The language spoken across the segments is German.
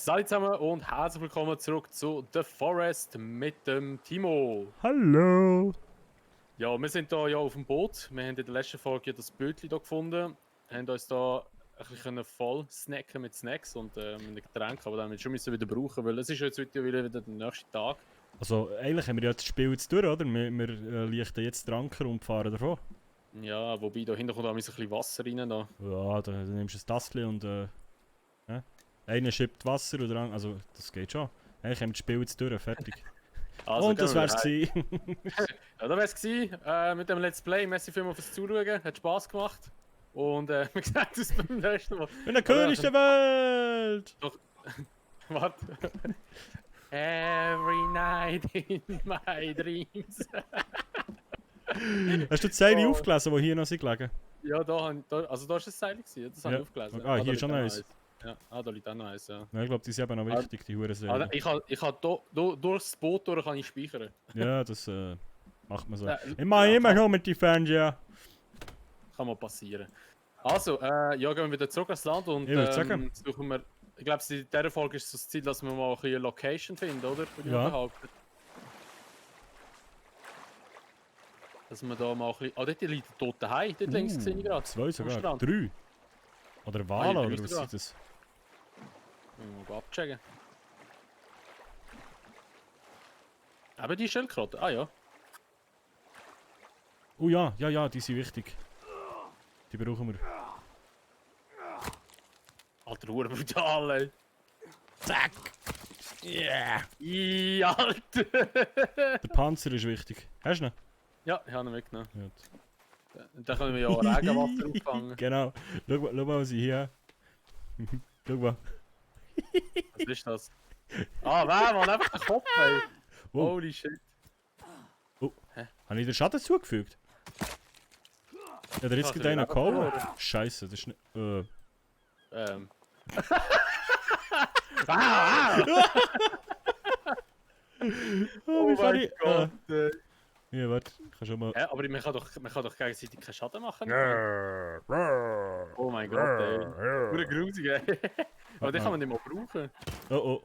Salut zusammen und herzlich willkommen zurück zu The Forest mit dem Timo. Hallo! Ja, wir sind hier ja auf dem Boot. Wir haben in der letzten Folge das Bötli hier gefunden. Haben uns da ein bisschen voll snacken mit Snacks und mit einem Getränk, aber dann müssen wir schon wieder brauchen, weil es ist jetzt heute wieder der nächste Tag. Also eigentlich haben wir ja das Spiel jetzt durch, oder? Wir lichten jetzt den Anker und fahren davon. Ja, wobei da hinten kommt auch ein bisschen Wasser rein. Da. Ja, dann nimmst du ein Tassel und einer schippt Wasser oder an. Also das geht schon. Eigentlich haben wir das Spiel jetzt durch, fertig. Also, und das gehen wir wär's heim. gewesen. Ja, das wär's gewesen mit dem Let's Play. Merci vielmals fürs Zuschauen, hat Spass gemacht. Und wir sehen uns beim nächsten Mal. Ich bin der König der Welt! Warte. Every night in my dreams. Hast du die Seile Oh. aufgelesen, die hier noch sind gelegen? Ja, also da war es Seil gewesen, das habe Ja. ich aufgelesen. Ah, hier da ist schon liegt auch eins. Ja, da liegt auch noch eins, ja. Ja, ich glaube, die sind eben noch wichtig, die Hurenseile. Ich kann durchs Boot durch kann ich speichern. Ja, das macht man so. Ja, Ich mache ja, immer noch mit den Fernseher. Kann mal passieren. Also, ja, gehen wir wieder zurück ans Land und Ich würd sagen. suchen wir... Ich glaube, in dieser Folge ist es das Ziel, dass wir mal ein bisschen eine Location finden, oder? Würde ich Ja. mal behaupten. Dass wir da mal ein bisschen... Ah, dort liegt der tote Hai, dort links sehe ich gerade. 2 sogar. Strand. 3. Oder Wale, ja, oder drei was sogar. ist das? Mal abchecken. Aber die Schildkröte, ah ja. Oh ja, ja, die sind wichtig. Die brauchen wir. Alter, Uhr brutal, ey. Zack! Yeah! Ja, Alter. Der Panzer ist wichtig. Hast du ihn? Ja, ich habe ihn mitgenommen. Gut. Da können wir ja auch Regenwasser auffangen. Genau. Schau mal, was ich hier habe. Schau mal. Was ist das? Ah, wer, Mann, einfach der Kopf, ey. Wow. Holy shit. Habe ich den Schaden zugefügt? Ja, der jetzt Ja, gerade einer der gehauen. Leben Scheiße, das ist nicht. Oh wie kann mein ich. Gott, ey. Ja, warte, ich kann schon mal. Hä, aber man kann doch gegenseitig keinen Schaden machen. Oh mein Gott, ey. Pure grusig, ey. Aber den kann man nicht mal brauchen. Oh,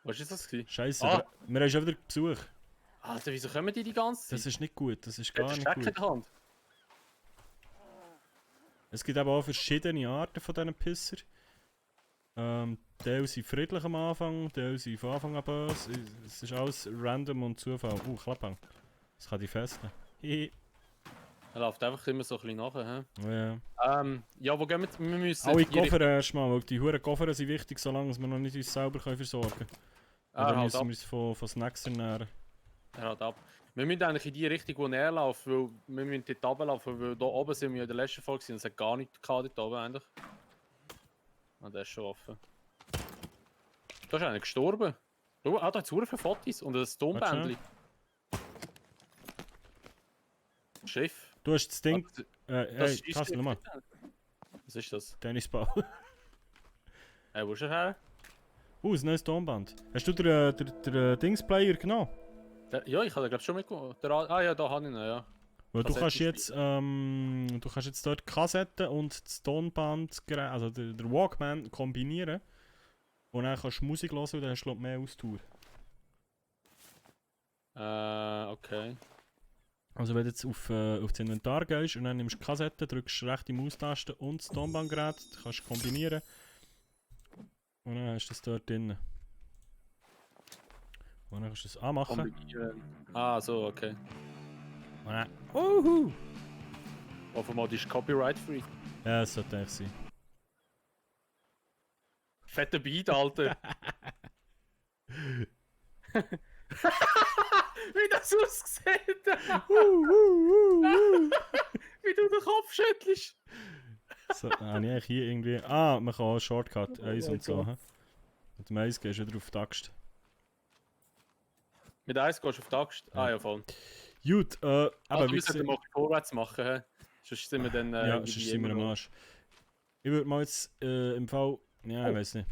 Was ist das gewesen? Scheiße. Ah. Wir haben schon wieder Besuch. Alter, wieso kommen die ganze Zeit? Das ist nicht gut, das ist Der gar hat nicht Stecker in gut. der Hand. Es gibt aber auch verschiedene Arten von diesen Pisser. Teil sind friedlich am Anfang, Teil sind von Anfang an böse. Es ist alles random und Zufall. Klappang. Das kann die fesseln. Hihi. Er läuft einfach immer so ein bisschen nachher. Ja. Ja, wo gehen wir? Wir müssen... Alle in die Koffer erstmal, weil die Huren Koffer sind wichtig, solange wir noch nicht uns selber versorgen können. Er Dann halt müssen ab. wir uns von Snacks ernähren. Er hat ab. Wir müssen eigentlich in die Richtung, wo er läuft, weil wir müssen dort runterlaufen, weil da oben sind wir ja in der letzten Folge und es hat gar nichts gehabt dort oben eigentlich. Ah, der ist schon offen. Da ist einer gestorben. Schau, da hat es viele Fotos und ein Tonbändchen. Schiff. Du hast das Ding. Das Hey, ist Kassel, mal. Was ist das? Tennisball. Hey, wo ist er her? Ein neues Tonband. Hast du den Dingsplayer genommen? Ja, ich habe den glaube schon mitgenommen. Ah ja, da habe ich ihn, ja. Weil du kannst Kassettenspieler. jetzt, du kannst jetzt dort Kassetten und das Tonband, also der Walkman kombinieren. Und dann kannst du Musik hören und dann hast du glaub, mehr Ausdauer. Okay. Also wenn du jetzt auf das Inventar gehst und dann nimmst du die Kassette, drückst du rechte Maustaste und das Tonbandgerät, das kannst du kombinieren. Und dann hast du das dort drin. Und dann kannst du das anmachen. Kombinieren. Ah, so, okay. Und dann, uhu! Offenbar ist Copyright-free. Ja, das sollte eigentlich sein. Fetter Beat, Alter. Wie das aussieht! Wie du den Kopf schüttelst! So, habe ich eigentlich hier irgendwie. Ah, man kann auch Shortcut, Oh Eis mein und so. Gott. He? Mit dem Eis gehst du wieder auf die Axt. Mit Eis gehst du auf die Axt? Ah ja, voll. Gut, Also aber wie wir sollten gesagt. mal vorwärts machen, he? Sonst sind wir dann... Ja, irgendwie sonst sind wir am immer noch- Arsch. Ich würde mal jetzt im Fall. Ja, ich Oh. weiß nicht.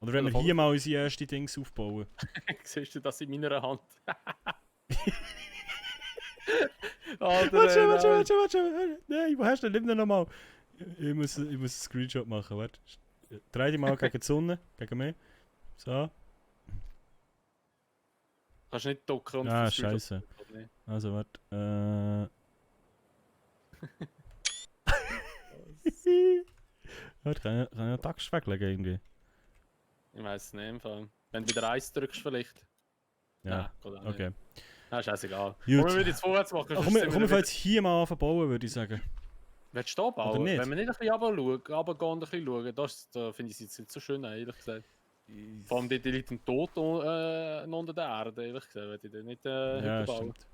Oder wenn wir Telefon. hier mal unsere erste Dings aufbauen. Siehst du das in meiner Hand? Alter, Warte. Nein, wo hast du denn? Nimm den nochmal. Ich muss einen Screenshot machen, warte. Dreh dich mal gegen die Sonne, gegen mich. So. Kannst nicht ducken und Ah, versuchen, scheiße. oder nicht? Also, warte. Warte, kann ich einen Takt weglegen irgendwie? Ich weiß es nicht im Fall. Wenn du wieder Eis drückst vielleicht. Ja, Nein, geht auch nicht. okay. Ah, scheißegal. Gut. Komm, wir würden jetzt vorwärts machen, Ah, sonst komm, sind wir wir komm wieder... jetzt hier mal anfangen bauen, würde ich sagen. Willst du da bauen? Oder nicht? Wenn wir nicht ein bisschen runtergehen und ein bisschen schauen, da finde ich es jetzt nicht so schön, ehrlich gesagt. Vor allem dort liegt ein Tod unter der Erde, ehrlich gesagt, wenn ich da nicht Ja, Hütte bauen. stimmt.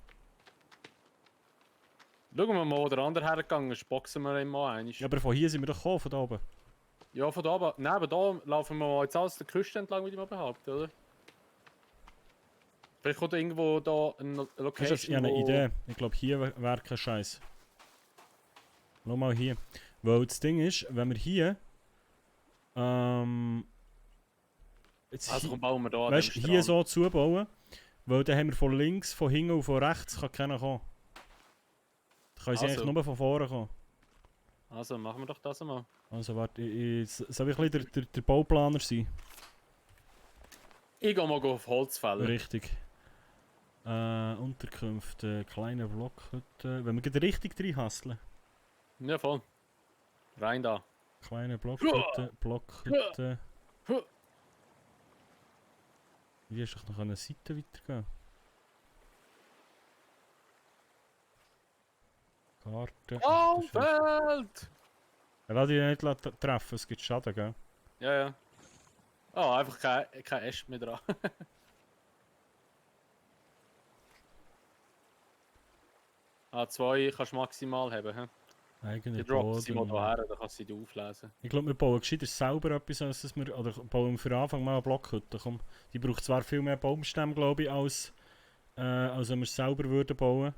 Schauen wir mal, wo der andere hergegangen ist, boxen wir ihn mal einmal. Ja, aber von hier sind wir doch gekommen, von da oben. Ja, von da oben. Nein, aber da laufen wir mal jetzt alles der Küste entlang, würde ich mal behaupten, oder? Vielleicht kommt irgendwo da eine Hast du Location, ja eine wo... Idee? Ich glaube, hier wäre kein Scheiß. Schau mal hier. Weil das Ding ist, wenn wir hier. Jetzt Also komm, bauen wir da an weißt, dem hier Strand. so zubauen. Weil dann haben wir von links, von hinten und von rechts kann keiner kommen. Da können sie Also. eigentlich nur von vorne kommen. Also machen wir doch das einmal. Also warte, soll ich ein bisschen der Bauplaner sein? Ich gehe mal auf Holzfäller. Richtig. Unterkünfte, kleine Blockhütte. Wenn wir gleich richtig reinhasseln. Ja, voll. Rein da. Kleine Blockhütte, Blockhütte. Hier ist doch noch eine Seite weitergehen. Karte. Baumfeld! Er lass dich nicht treffen, es gibt Schaden, gell? Ja, ja. Oh, einfach kein Äst mehr dran. A2 kannst du maximal haben. He? Eigene Die droppen sie mal Boden. hierher, dann kannst du sie auflesen. Ich glaube, wir bauen gescheiter selber etwas, als dass wir, oder bauen für Anfang mal eine Blockhütte. Komm. Die braucht zwar viel mehr Baumstämme, glaube ich, als wenn wir es selber würden bauen.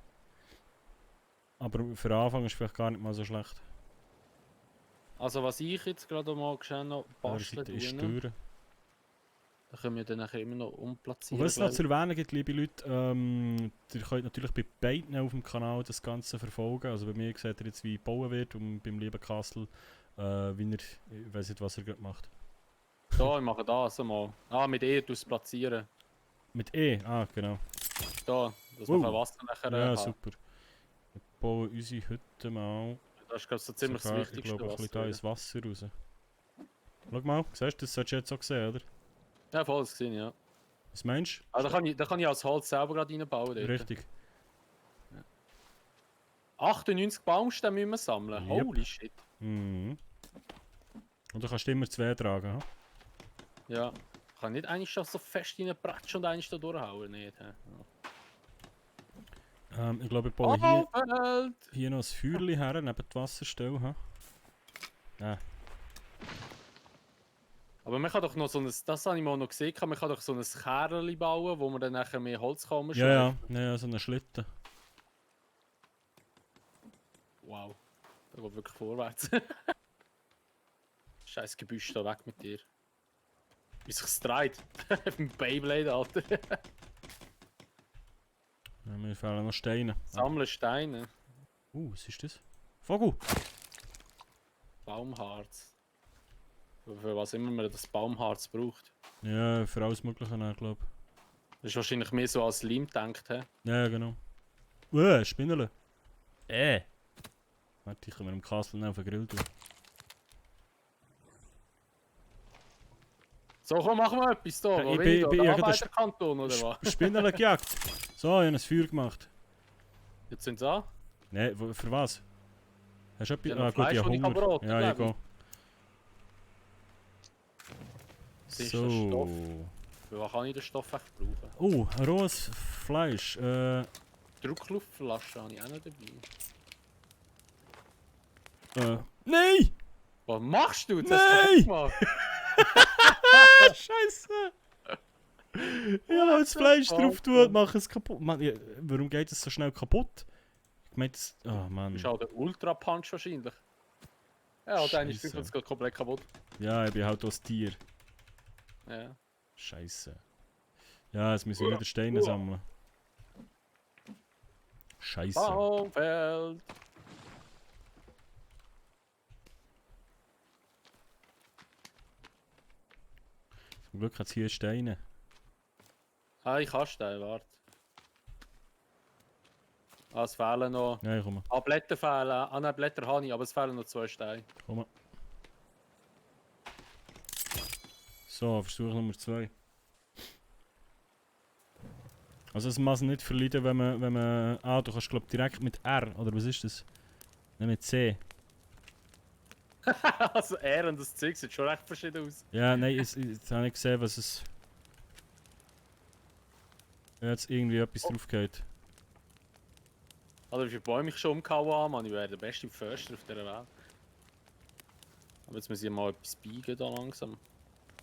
Aber für Anfang ist es vielleicht gar nicht mal so schlecht. Also was ich jetzt gerade mal geschehen noch basteln Seite ist tue, Türen. dann können wir dann nachher immer noch Und umplatzieren. was es noch zu erwähnen gibt, liebe Leute, ihr könnt natürlich bei beiden auf dem Kanal das Ganze verfolgen. Also bei mir seht ihr jetzt, wie gebaut wird und beim lieben Castle, wie er, ich weiß nicht, was er gerade macht. Da, ich mache das einmal. Ah, mit E tust du platzieren. Mit E? Ah, genau. Da, dass Wow. man kein Wasser nachher Ja, haben. super. Wir bauen unsere Hütte mal. Das ist glaube ich so ziemlich Sogar, das ich Wichtigste. glaube, ein was bisschen da du- ins Wasser raus. Schau mal, siehst du, das solltest du jetzt auch sehen, oder? Ja, voll, das gesehen, ja. Was meinst du? Also da kann ich als Holz selber gerade reinbauen. Dort. Richtig. 98 Baumstämme müssen wir sammeln. Yep. Holy shit. Mhm. Und du kannst immer zwei tragen, ha? Ja. Ich kann nicht eigentlich schon so fest reinpratschen und eigentlich da durchhauen. Nicht, hä? Ich glaube, ich baue hier, Baumfeld! hier noch ein Feuerchen her, neben die Wasserstelle, ha? Ja. Aber man kann doch noch so ein, das habe ich mal noch gesehen, man kann doch so ein Kerli bauen, wo man dann nachher mehr Holz kann Ja, so eine Schlitten. Wow. Da geht wirklich vorwärts. Scheiß Gebüsch da weg mit dir. Wie sich's dreht. Im Beyblade, Alter. Ja, mir fehlen noch Steine. Sammeln Steine. Was ist das? Vogel! Baumharz. Für was immer man das Baumharz braucht. Ja, für alles Mögliche, glaube ich. Das ist wahrscheinlich mehr so als Leim gedacht, hä? Ja, genau. Spinnerle. Warte, ich kann mir im Castle noch auf den Grill tun. So, komm, machen wir etwas da. Ja, Wo ich bin ich da? bin Der ja gerade Arbeiterkanton, oder was? Spinnerle gejagt! So, ich habe ein Feuer gemacht. Jetzt sind sie an. Nein, für was? Hast du etwas? Ja, noch Ah, gut, Fleisch ich habe und ich Hunger. habe Brot, Ja, ich glaub gehe. Das ist der Stoff. So. Für was kann ich den Stoff echt brauchen? Oh, rohes Fleisch. Druckluftflasche habe ich auch noch dabei. Nein! Was machst du? Das Nein! hast du gemacht. Scheiße! Ja, das Fleisch drauf tun, mach es kaputt. Mann, ja, warum geht es so schnell kaputt? Ich meine, das. Oh Du Mann. bist auch der Ultra Punch wahrscheinlich. Ja, dann ist Scheisse. es komplett kaputt. Ja, ich bin halt das Tier. Ja. Scheiße. Ja, jetzt müssen wir wieder Steine sammeln. Scheiße. Baumfeld. Zum Glück hat es hier Steine. Ah, ich kann Stein, warte. Ah, es fehlen noch... Ja, ich komme. Ah, Blätter fehlen. Ah nein, Blätter habe ich, aber es fehlen noch 2 Steine. Komm. So, Versuch Nummer 2. Also es muss nicht verleiden, wenn man... Ah, du kannst glaube direkt mit R, oder was ist das? Nein, mit C. Also er und das Zeug sieht schon recht verschieden aus. Ja, nein, jetzt habe ich gesehen, was es... Wenn jetzt irgendwie etwas drauf geht. Also wie viele Bäume ich schon umgehauen habe, Mann. Ich wäre der beste Förster auf dieser Welt. Aber jetzt muss ich mal etwas biegen da langsam.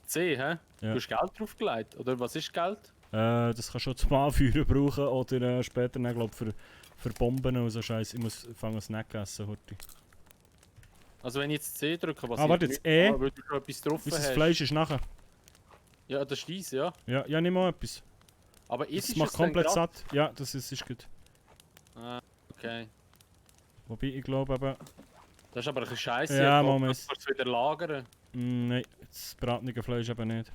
C, hä? Ja. Du hast Geld draufgelegt? Oder was ist Geld? Das kannst du schon zum Anführen brauchen oder später dann, glaub, für Bomben oder so Scheiße. Ich muss fangen das Snack essen heute. Also wenn ich jetzt C drücke, was warte, jetzt E. weil du schon etwas drauf Unser hast. Fleisch ist nachher. Ja, das ist dies, ja. Ja, ja, nimm mal etwas. Aber ist Das es macht dann komplett grad- satt. Ja, das ist gut. Ah, okay. Wobei, ich glaube eben... Das ist aber ein bisschen scheiße. Ja, ich glaub, Moment. das kannst du wieder lagern. Nein, das bratene Fleisch eben nicht.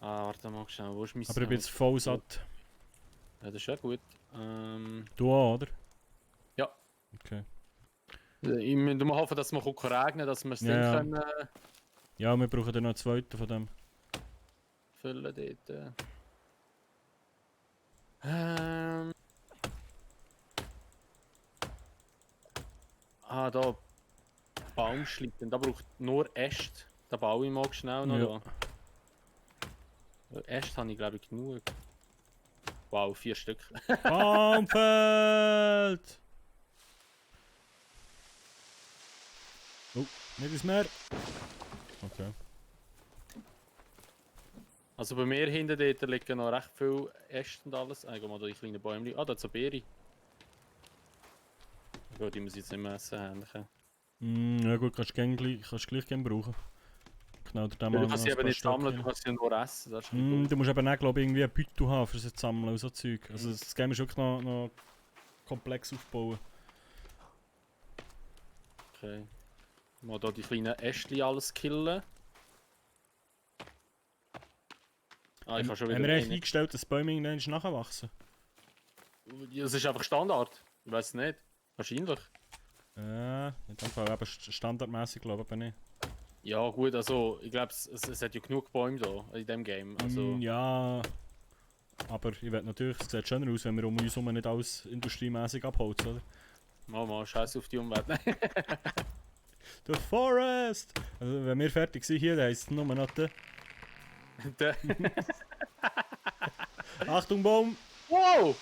Ah, warte mal schnell, wo ist mein Aber ich bin jetzt voll satt. Ja, das ist ja gut. Du auch, oder? Ja. Okay. Ich muss mal hoffen, dass es mal regnen, dass wir das Ja, ja. Ding können Ja, wir brauchen dann noch einen zweiten von dem. füllen dort. Ähm. Ah, da. Baumschlitten. Da braucht nur Äste. Da baue ich mal schnell noch. Ja. Da. Äste habe ich glaube ich genug. Wow, 4 Stück. Baumfeld! Oh, nicht ins Meer. Okay. Also bei mir hinten dort liegen noch recht viel Äste und alles. Ah, ich geh mal da die kleinen Bäume. Ah, da ist eine Beere. Gut, die muss ich jetzt nicht mehr essen. Ja gut, kannst du gleich gerne brauchen. Genau, der Du kannst sie eben nicht sammeln, du kannst sie nur essen. Das ist ein bisschen Du musst eben auch, glaube ich, irgendwie ein Beutel haben, für sie zu sammeln und so Zeug. Also das Game ist wirklich noch komplex aufbauen. okay. Mal hier die kleinen Ästchen alles killen. Ah, ich kann schon wieder Haben wir eigentlich rein. eingestellt, dass Bäume irgendwann nachwachsen? Ja, das ist einfach Standard. Ich weiß nicht. Wahrscheinlich. In dem Fall eben standardmäßig, glaube ich, aber nicht. Ja gut, also ich glaube es hat ja genug Bäume da in dem Game. Also, Ja, aber ich will natürlich, es sieht schöner aus, wenn wir um uns herum nicht alles industriemäßig abholzen, oder? mal scheiß auf die Umwelt. The Forest! Also wenn wir fertig sind hier, dann heisst es nur noch der... Der- Achtung Baum! wow!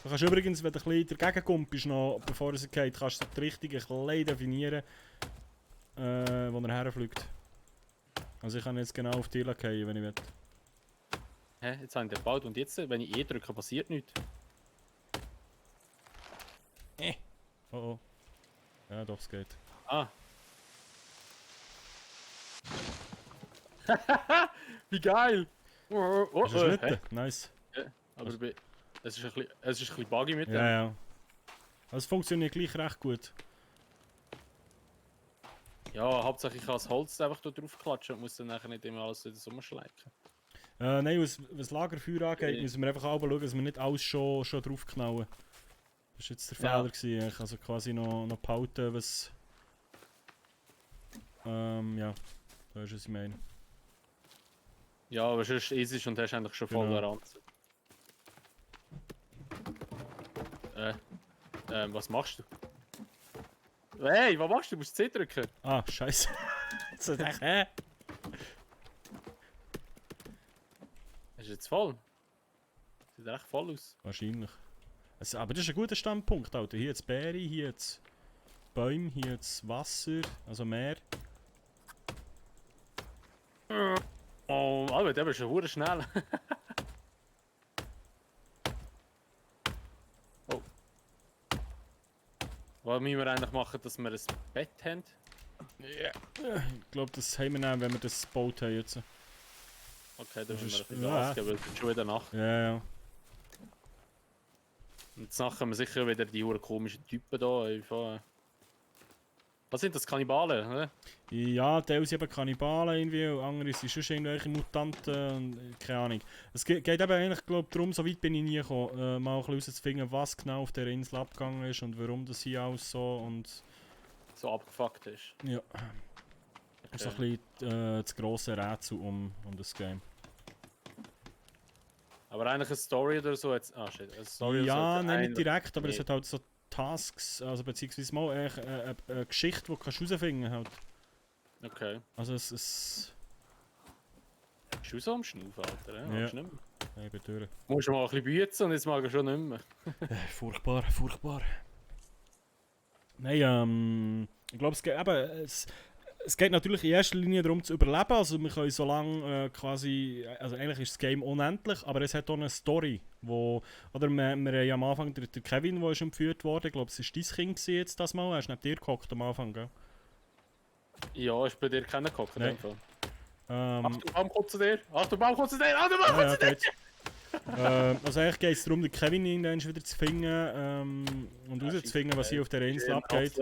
Du kannst übrigens, wenn du ein bisschen dagegen kommst, noch, bevor er geht, kannst du die Richtung ein bisschen definieren, wo er herfliegt. Also ich kann jetzt genau auf die fallen, wenn ich will. Hä, jetzt habe ich den gebaut und jetzt, wenn ich E drücke, passiert nichts. Oh oh. Ja doch, es geht. Ah. Wie geil! Oh, Hast du hä? Schlitten? Nice. Aber es ist ein bisschen buggy mit dem. Ja, ja. Also es funktioniert gleich recht gut. Ja, Hauptsache ich kann das Holz einfach da drauf klatschen und muss dann nachher nicht immer alles wieder rumschleichen. Nein, was Lagerfeuer angeht, müssen wir einfach auch schauen, dass wir nicht alles schon draufknallen. Das war jetzt der Ja. Fehler. Gewesen. Ich also quasi noch behalten, was... ja, da ist was ich meine. Ja, aber sonst ist es und hast eigentlich schon voll Genau. Ranzen. Was machst du? Hey, was machst du? Du musst C drücken. Ah, scheiße. Jetzt dachte ich, hä? Ist jetzt voll? Sieht recht voll aus. Wahrscheinlich. Also, aber das ist ein guter Standpunkt, Alter. Hier jetzt Beere, hier jetzt Bäume, hier jetzt Wasser, also Meer. Oh, Alter, der ist schon hure schnell. Oh. Was müssen wir eigentlich machen, dass wir ein Bett haben? Ja. Ich glaube, das haben wir dann, wenn wir das gebaut haben jetzt. Okay, dann Das müssen wir ist- ein bisschen ja. Gas geben, weil es ist schon wieder Nacht. Ja, ja. Und jetzt nachher haben wir sicher wieder die hure komischen Typen da. Einfach. Was sind das, Kannibalen, oder? Ja, teilweise sind eben Kannibalen irgendwie, und andere sind schon irgendwelche Mutanten und keine Ahnung. Es geht eben eigentlich, glaube darum, so weit bin ich nie gekommen, mal ein bisschen herauszufinden, was genau auf der Insel abgegangen ist und warum das hier alles so und So abgefuckt ist. ja, so ein bisschen das grosse Rätsel um das Game. Aber eigentlich eine Story oder so jetzt. Ah shit, eine Story Ja, oder so. nein, nicht direkt, aber es Nee. hat halt so Tasks, also beziehungsweise mal eine Geschichte, die du herausfinden kannst. Halt. Okay. Also es Bist du so am Schnaufen, Alter? Ja. Magst du nicht mehr? ich bin durch. Musst du mal ein bisschen büzen und jetzt mag ich schon nicht mehr. Furchtbar, furchtbar. Nein, ich glaube, es geht natürlich in erster Linie darum zu überleben. Also wir können so lange quasi, also eigentlich ist das Game unendlich, aber es hat auch eine Story, wo, oder wir haben ja am Anfang der Kevin, der ist entführt worden, ich glaube es war dein Kind gewesen jetzt das Mal, er ist neben dir gehockt am Anfang, gell? Ja, ich bin dir keinen geguckt in Nein. dem Fall. Ähm, Achtung, Baum kommt zu dir! Achtung, Baum kommt zu dir! Achtung, Baum kommt ja, zu dir! geht's. Also eigentlich geht es darum, den Kevin irgendwann wieder zu finden und herauszufinden, was hier auf der Insel abgeht.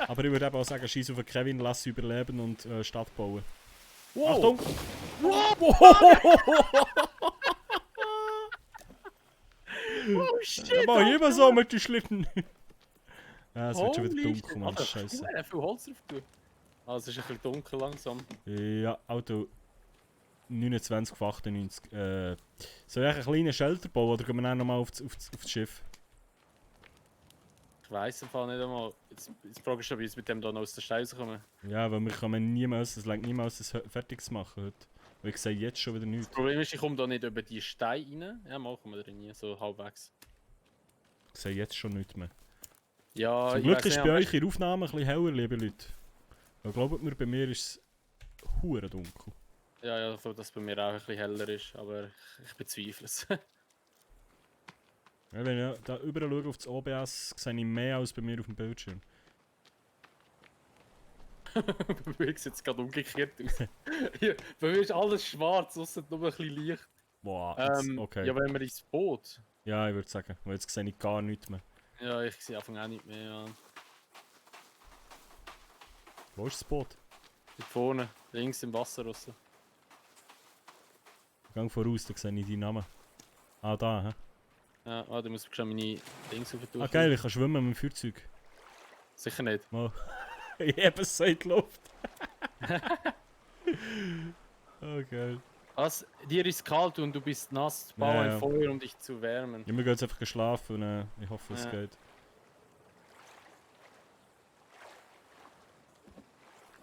Aber ich würde eben auch sagen, scheiß auf den Kevin, lass sie überleben und Stadt bauen. Wow. Achtung! Oh shit! Mach ich immer so mit den Schlitten. Ja, es wird schon wieder Holy dunkel, shit. Mann, Alter, scheiße. Ich viel Holz drauf tun. Ah, es ist ein bisschen dunkel langsam. Ja, Auto 29 auf 98. Soll ich einen kleinen Shelter bauen oder gehen wir dann nochmal auf das Schiff? Ich weiss einfach nicht einmal. Jetzt fragst du, wie es mit dem da noch aus der Steine rauskommen. Ja, weil wir können niemals, es längt niemals, das fertig zu machen heute. Weil ich sehe jetzt schon wieder nichts. Das Problem ist, ich komme da nicht über die Steine rein. Ja, mal kommen wir da nie, so halbwegs. Ich sehe jetzt schon nichts mehr. Ja, Zum ich Glück weiss ist nicht, bei aber- euch in der Aufnahme ein bisschen heller, liebe Leute. Weil glaubt mir, bei mir ist es hure dunkel. Ja, ja, so, dass es bei mir auch ein bisschen heller ist, aber ich bezweifle es. Ja, wenn ich da überall schaue auf das OBS, sehe ich mehr als bei mir auf dem Bildschirm. Bei mir sieht es gerade umgekehrt aus. Hier, bei mir ist alles schwarz, außer nur ein bisschen Licht. Boah, jetzt, okay. Ja, wenn wir ins Boot. Ja, ich würde sagen, weil jetzt sehe ich gar nichts mehr. Ja, ich sehe Anfang auch nicht mehr. Ja. Wo ist das Boot? Dort vorne, links im Wasser raus. Gang voraus, da sehe ich deinen Namen. Ah, da, hä? Ja, da muss ich schon meine Dings auf Ah, geil, ich kann schwimmen mit dem Feuerzeug. Sicher nicht. Mal. Ich habe es so in die Luft. Oh, geil. Was? Dir ist kalt und du bist nass. Bau Ja, ein ja. Feuer, um dich zu wärmen. Ja, wir gehen jetzt einfach geschlafen und ich hoffe, es Ja. geht.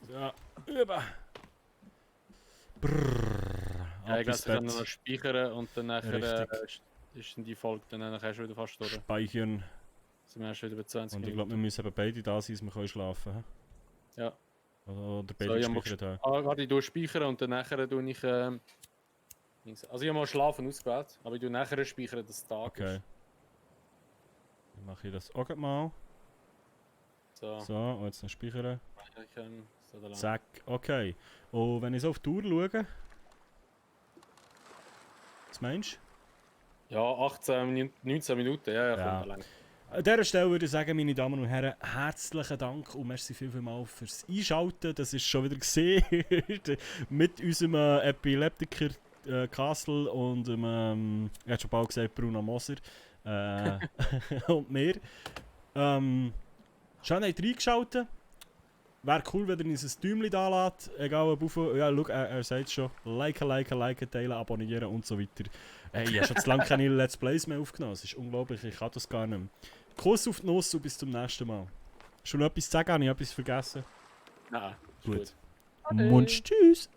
Ja, über. Brrrr. Ja, Ab ich glaube, ins ich kann Bett. noch speichern und dann nachher Richtig. ist dann die Folge dann nachher schon wieder fast durch. Speichern. Sind wir schon wieder bei 20 Und ich Minuten. glaube, wir müssen eben beide da sein, dass wir können schlafen können. Ja. Oder So, beide ja, gespeichert haben. warte, ich speichern und dann nachher tue ich. Dings- also ich habe mal Schlafen ausgewählt, aber ich tue nachher speichern, dass es Tag Okay. ist. Dann mache ich das auch gleich mal. So, So, und jetzt noch speichern. ich kann so da lang. Zack, okay. Und wenn ich so auf die Uhr schaue. Was meinst du? Ja, 19 Minuten, ja, ja, Ja. kommt lang. An dieser Stelle würde ich sagen, meine Damen und Herren, herzlichen Dank und merci vielmals fürs Einschalten. Das ist schon wieder gesehen mit unserem Epileptiker Castle und dem, ich hätte schon bald gesagt, Bruno Moser und mir. Schön habt ihr reingeschaltet. Wäre cool, wenn ihr uns ein Däumchen da lässt. Egal ob auf... Ja, schau, er sagt schon. Liken, teilen, abonnieren und so weiter. Hey, ich habe schon zu lange keine Let's Plays mehr aufgenommen. Es ist unglaublich, ich kann das gar nicht mehr. Kuss auf die Nuss und bis zum nächsten Mal. Schon noch etwas zu sagen? Habe ich etwas vergessen? Nein, ist Gut. gut. Ade. Munch, tschüss!